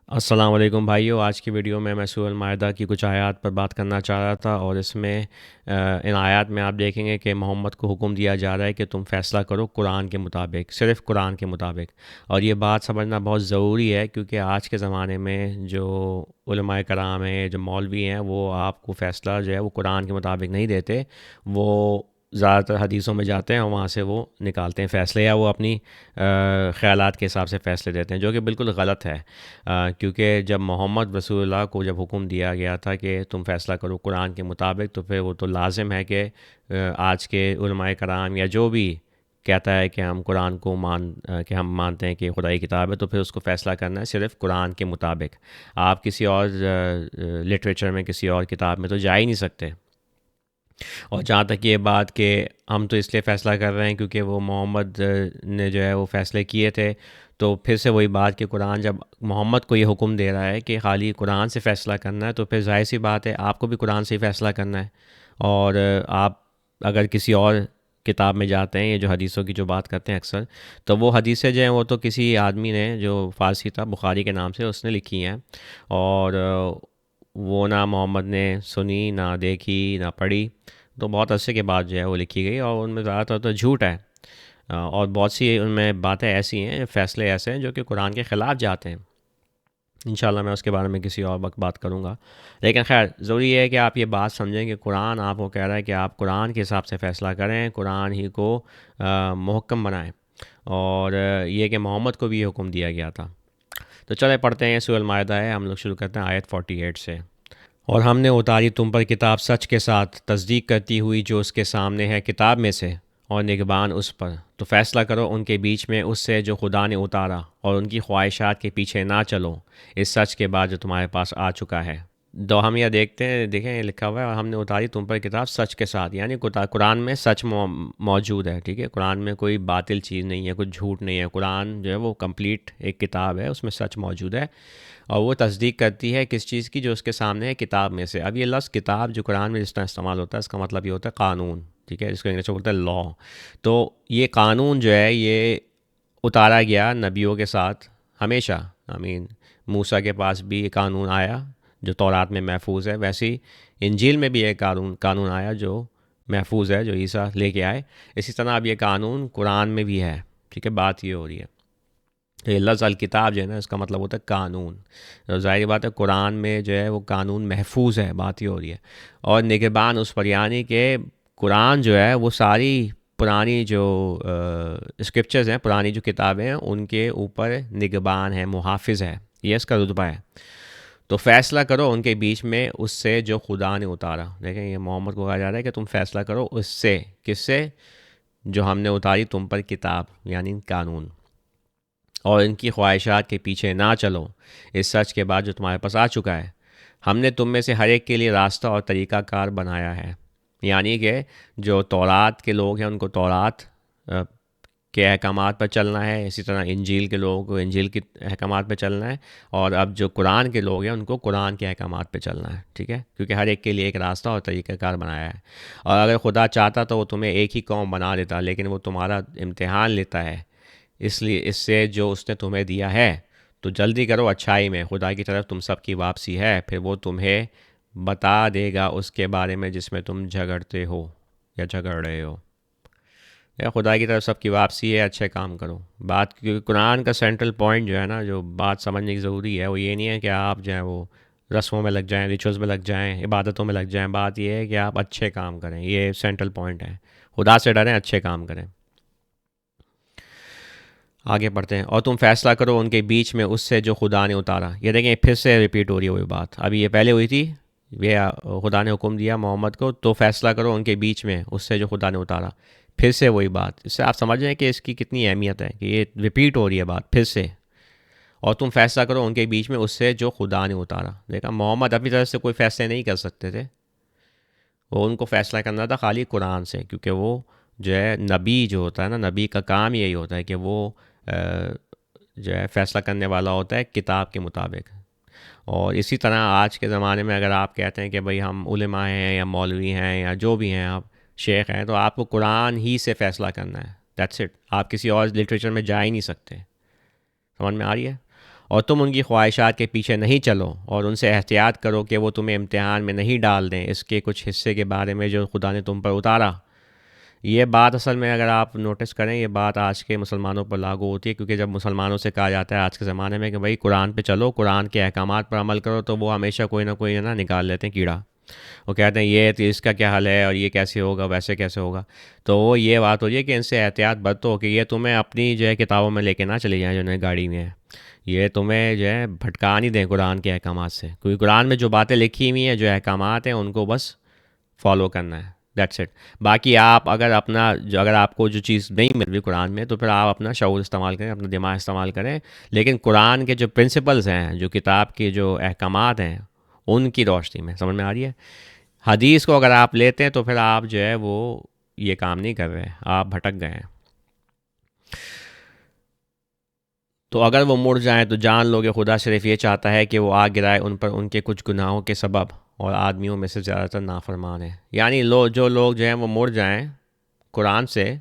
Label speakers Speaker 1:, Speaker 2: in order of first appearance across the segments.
Speaker 1: السلام علیکم بھائیو، آج کی ویڈیو میں سورۃ المائدہ کی کچھ آیات پر بات کرنا چاہ رہا تھا، اور اس میں ان آیات میں آپ دیکھیں گے کہ محمد کو حکم دیا جا رہا ہے کہ تم فیصلہ کرو قرآن کے مطابق، صرف قرآن کے مطابق۔ اور یہ بات سمجھنا بہت ضروری ہے، کیونکہ آج کے زمانے میں جو علماء کرام ہیں، جو مولوی ہیں، وہ آپ کو فیصلہ جو ہے وہ قرآن کے مطابق نہیں دیتے۔ وہ زیادہ تر حدیثوں میں جاتے ہیں اور وہاں سے وہ نکالتے ہیں فیصلے، یا وہ اپنی خیالات کے حساب سے فیصلے دیتے ہیں، جو کہ بالکل غلط ہے۔ کیونکہ جب محمد رسول اللہ کو جب حکم دیا گیا تھا کہ تم فیصلہ کرو قرآن کے مطابق، تو پھر وہ تو لازم ہے کہ آج کے علماء کرام یا جو بھی کہتا ہے کہ ہم قرآن کو کہ ہم مانتے ہیں کہ خدائی کتاب ہے، تو پھر اس کو فیصلہ کرنا ہے صرف قرآن کے مطابق۔ آپ کسی اور لٹریچر میں، کسی اور کتاب میں تو جا ہی نہیں سکتے۔ اور جہاں تک یہ بات کہ ہم تو اس لیے فیصلہ کر رہے ہیں کیونکہ وہ محمد نے جو ہے وہ فیصلے کیے تھے، تو پھر سے وہی بات کہ قرآن جب محمد کو یہ حکم دے رہا ہے کہ خالی قرآن سے فیصلہ کرنا ہے، تو پھر ظاہر سی بات ہے آپ کو بھی قرآن سے ہی فیصلہ کرنا ہے۔ اور آپ اگر کسی اور کتاب میں جاتے ہیں، یہ جو حدیثوں کی جو بات کرتے ہیں اکثر، تو وہ حدیثیں جو ہیں وہ تو کسی آدمی نے جو فارسی تھا، بخاری کے نام سے، اس نے لکھی ہیں، اور وہ نہ محمد نے سنی، نہ دیکھی، نہ پڑھی۔ تو بہت عرصے کے بعد جو ہے وہ لکھی گئی، اور ان میں زیادہ تر تو جھوٹ ہے، اور بہت سی ان میں باتیں ایسی ہیں، فیصلے ایسے ہیں جو کہ قرآن کے خلاف جاتے ہیں۔ انشاءاللہ میں اس کے بارے میں کسی اور وقت بات کروں گا، لیکن خیر ضروری ہے کہ آپ یہ بات سمجھیں کہ قرآن آپ کو کہہ رہا ہے کہ آپ قرآن کے حساب سے فیصلہ کریں، قرآن ہی کو محکم بنائیں، اور یہ کہ محمد کو بھی یہ حکم دیا گیا تھا۔ تو چلے پڑھتے ہیں، سورۃ المائدہ ہے، ہم لوگ شروع کرتے ہیں آیت 48 سے۔ اور ہم نے اتاری تم پر کتاب سچ کے ساتھ، تصدیق کرتی ہوئی جو اس کے سامنے ہے کتاب میں سے، اور نگبان اس پر، تو فیصلہ کرو ان کے بیچ میں اس سے جو خدا نے اتارا، اور ان کی خواہشات کے پیچھے نہ چلو، اس سچ کے بعد جو تمہارے پاس آ چکا ہے۔ تو ہم یہ دیکھتے ہیں، دیکھیں یہ لکھا ہوا ہے، اور ہم نے اتاری تم پر کتاب سچ کے ساتھ، یعنی قرآن میں سچ موجود ہے، ٹھیک ہے، قرآن میں کوئی باطل چیز نہیں ہے، کچھ جھوٹ نہیں ہے، قرآن جو ہے وہ کمپلیٹ ایک کتاب ہے، اس میں سچ موجود ہے، اور وہ تصدیق کرتی ہے کس چیز کی؟ جو اس کے سامنے ہے کتاب میں سے۔ اب یہ لفظ کتاب جو قرآن میں جس طرح استعمال ہوتا ہے، اس کا مطلب یہ ہوتا ہے قانون، ٹھیک ہے، جس کو انگلش میں بولتا ہے لا۔ تو یہ قانون جو ہے یہ اتارا گیا نبیوں کے ساتھ ہمیشہ، موسیٰ کے پاس بھی یہ قانون آیا جو تورات میں محفوظ ہے، ویسے ہی انجیل میں بھی ایک قانون آیا جو محفوظ ہے، جو عیسیٰ لے کے آئے۔ اسی طرح اب یہ قانون قرآن میں بھی ہے، ٹھیک ہے، بات یہ ہو رہی ہے۔ یہ لفظ الکتاب جو ہے نا، اس کا مطلب ہوتا ہے قانون۔ ظاہری بات ہے قرآن میں جو ہے وہ قانون محفوظ ہے، بات یہ ہو رہی ہے۔ اور نگہبان اس پر، یعنی کہ قرآن جو ہے وہ ساری پرانی جو اسکرپچرز ہیں، پرانی جو کتابیں ہیں، ان کے اوپر نگہبان ہے، محافظ ہے، یہ اس کا رتبہ ہے۔ تو فیصلہ کرو ان کے بیچ میں اس سے جو خدا نے اتارا۔ دیکھیں یہ محمد کو کہا جا رہا ہے کہ تم فیصلہ کرو اس سے، کس سے؟ جو ہم نے اتاری تم پر کتاب، یعنی قانون، اور ان کی خواہشات کے پیچھے نہ چلو، اس سچ کے بعد جو تمہارے پاس آ چکا ہے۔ ہم نے تم میں سے ہر ایک کے لیے راستہ اور طریقہ کار بنایا ہے، یعنی کہ جو تورات کے لوگ ہیں ان کو تورات کے احکامات پر چلنا ہے، اسی طرح انجیل کے لوگوں کو انجیل کے احکامات پہ چلنا ہے، اور اب جو قرآن کے لوگ ہیں ان کو قرآن کے احکامات پہ چلنا ہے، ٹھیک ہے، کیونکہ ہر ایک کے لیے ایک راستہ اور طریقہ کار بنایا ہے۔ اور اگر خدا چاہتا تو وہ تمہیں ایک ہی قوم بنا دیتا، لیکن وہ تمہارا امتحان لیتا ہے، اس لیے اس سے جو اس نے تمہیں دیا ہے، تو جلدی کرو اچھائی میں، خدا کی طرف تم سب کی واپسی ہے، پھر وہ تمہیں بتا دے گا اس کے بارے میں جس میں تم جھگڑتے ہو یا جھگڑ رہے ہو۔ یا خدا کی طرف سب کی واپسی ہے، اچھے کام کرو۔ بات کیونکہ قرآن کا سینٹرل پوائنٹ جو ہے نا، جو بات سمجھنے کی ضروری ہے، وہ یہ نہیں ہے کہ آپ جو ہے وہ رسموں میں لگ جائیں، ریچولز میں لگ جائیں، عبادتوں میں لگ جائیں۔ بات یہ ہے کہ آپ اچھے کام کریں، یہ سینٹرل پوائنٹ ہے۔ خدا سے ڈریں، اچھے کام کریں۔ آگے پڑھتے ہیں، اور تم فیصلہ کرو ان کے بیچ میں اس سے جو خدا نے اتارا۔ یہ دیکھیں پھر سے ریپیٹ ہو رہی ہے وہی بات، ابھی یہ پہلے ہوئی تھی، یہ خدا نے حکم دیا محمد کو تو فیصلہ کرو ان کے بیچ میں اس سے جو خدا نے اتارا، پھر سے وہی بات۔ اس سے آپ سمجھ رہے ہیں کہ اس کی کتنی اہمیت ہے، کہ یہ ریپیٹ ہو رہی ہے بات پھر سے۔ اور تم فیصلہ کرو ان کے بیچ میں اس سے جو خدا نے اتارا۔ دیکھا محمد اپنی طرف سے کوئی فیصلے نہیں کر سکتے تھے، وہ ان کو فیصلہ کرنا تھا خالی قرآن سے، کیونکہ وہ جو ہے نبی جو ہوتا ہے نا، نبی کا کام یہی ہوتا ہے کہ وہ جو ہے فیصلہ کرنے والا ہوتا ہے کتاب کے مطابق۔ اور اسی طرح آج کے زمانے میں اگر آپ کہتے ہیں کہ بھئی ہم علماء ہیں یا مولوی ہیں یا جو بھی ہیں، آپ شیخ ہیں، تو آپ کو قرآن ہی سے فیصلہ کرنا ہے، دیٹس اٹ، آپ کسی اور لٹریچر میں جا ہی نہیں سکتے۔ سمجھ میں آ رہی ہے؟ اور تم ان کی خواہشات کے پیچھے نہیں چلو اور ان سے احتیاط کرو کہ وہ تمہیں امتحان میں نہیں ڈال دیں اس کے کچھ حصے کے بارے میں جو خدا نے تم پر اتارا۔ یہ بات اصل میں اگر آپ نوٹس کریں یہ بات آج کے مسلمانوں پر لاگو ہوتی ہے، کیونکہ جب مسلمانوں سے کہا جاتا ہے آج کے زمانے میں کہ بھائی قرآن پہ چلو، قرآن کے احکامات پر عمل کرو، تو وہ ہمیشہ کوئی نہ کوئی نا نکال لیتے ہیں کیڑا، وہ کہتے ہیں یہ تو اس کا کیا حل ہے اور یہ کیسے ہوگا ویسے کیسے ہوگا۔ تو وہ یہ بات ہو رہی ہے کہ ان سے احتیاط برتو کہ یہ تمہیں اپنی جو ہے کتابوں میں لے کے نہ چلی جائیں جو نئے گاڑی میں ہے، یہ تمہیں جو ہے بھٹکا نہیں دیں قرآن کے احکامات سے، کیونکہ قرآن میں جو باتیں لکھی ہوئی ہیں جو احکامات ہیں ان کو بس فالو کرنا ہے، دیٹس اٹ۔ باقی آپ اگر اپنا اگر آپ کو جو چیز نہیں مل رہی قرآن میں تو پھر آپ اپنا شعور استعمال کریں، اپنا دماغ استعمال کریں، لیکن قرآن کے جو پرنسپلز ہیں، جو کتاب کے جو احکامات ہیں ان کی روشنی میں، سمجھ میں آ رہی ہے؟ حدیث کو اگر آپ لیتے ہیں تو پھر آپ جو ہے وہ یہ کام نہیں کر رہے، آپ بھٹک گئے ہیں۔ تو اگر وہ مڑ جائیں تو جان لو کہ خدا صرف یہ چاہتا ہے کہ وہ آگ گرائے ان پر ان کے کچھ گناہوں کے سبب، اور آدمیوں میں سے زیادہ تر نافرمان ہیں۔ یعنی جو لوگ جو ہیں وہ مڑ جائیں قرآن سے،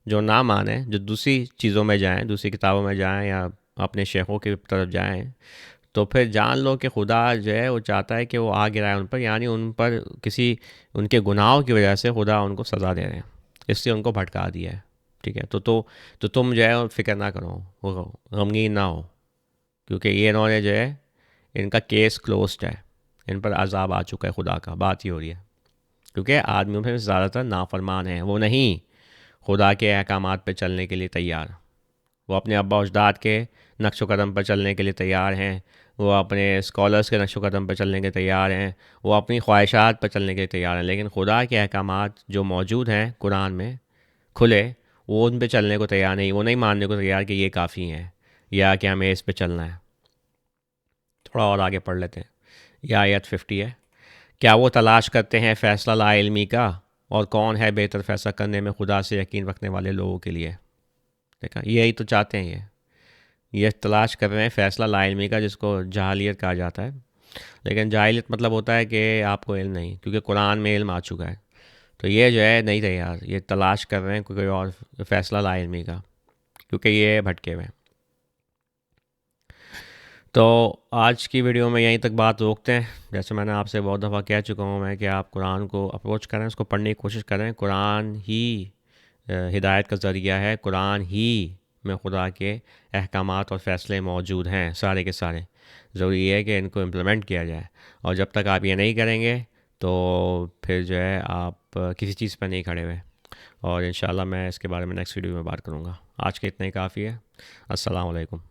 Speaker 1: جو نہ مانیں، جو دوسری چیزوں میں جائیں، دوسری کتابوں میں جائیں یا اپنے شیخوں کی طرف جائیں، تو پھر جان لو کہ خدا جو ہے وہ چاہتا ہے کہ وہ آگ گرائے ان پر، یعنی ان پر کسی ان کے گناہوں کی وجہ سے خدا ان کو سزا دے رہے ہیں، اس لیے ان کو بھٹکا دیا ہے، ٹھیک ہے؟ تو تم جو ہے فکر نہ کرو، وہ غمگین نہ ہو، کیونکہ یہ انہوں نے جو ہے ان کا کیس کلوزڈ ہے، ان پر عذاب آ چکا ہے خدا کا، بات ہی ہو رہی ہے، کیونکہ آدمیوں میں زیادہ تر نافرمان ہیں، وہ نہیں خدا کے احکامات پہ چلنے کے لیے تیار، وہ اپنے ابا و اجداد کے نقش و قدم پر چلنے کے لیے تیار ہیں، وہ اپنے اسکالرس کے نقش و قدم پر چلنے کے تیار ہیں، وہ اپنی خواہشات پر چلنے کے لیے تیار ہیں، لیکن خدا کے احکامات جو موجود ہیں قرآن میں کھلے، وہ ان پہ چلنے کو تیار نہیں، وہ نہیں ماننے کو تیار کہ یہ کافی ہیں یا کہ ہمیں اس پہ چلنا ہے۔ تھوڑا اور آگے پڑھ لیتے ہیں، یہ آیت 50 ہے۔ کیا وہ تلاش کرتے ہیں فیصلہ لا علمی کا، اور کون ہے بہتر فیصلہ کرنے میں خدا سے یقین رکھنے والے لوگوں کے لیے؟ دیکھا، یہی تو چاہتے ہیں، یہ تلاش کر رہے ہیں فیصلہ لا علمی کا، جس کو جہالیت کہا جاتا ہے، لیکن جاہلیت مطلب ہوتا ہے کہ آپ کو علم نہیں، کیونکہ قرآن میں علم آ چکا ہے، تو یہ جو ہے نہیں تیار، یہ تلاش کر رہے ہیں کوئی اور فیصلہ لا علمی کا، کیونکہ یہ بھٹکے ہوئے ہیں۔ تو آج کی ویڈیو میں یہیں تک بات روکتے ہیں۔ جیسے میں نے آپ سے بہت دفعہ کہہ چکا ہوں میں کہ آپ قرآن کو اپروچ کریں، اس کو پڑھنے کی کوشش کریں، قرآن ہی ہدایت کا ذریعہ ہے، قرآن ہی میں خدا کے احکامات اور فیصلے موجود ہیں سارے کے سارے، ضروری ہے کہ ان کو امپلیمنٹ کیا جائے، اور جب تک آپ یہ نہیں کریں گے تو پھر جو ہے آپ کسی چیز پہ نہیں کھڑے ہوئے، اور انشاءاللہ میں اس کے بارے میں نیکسٹ ویڈیو میں بات کروں گا۔ آج کے اتنا ہی کافی ہے۔ السلام علیکم۔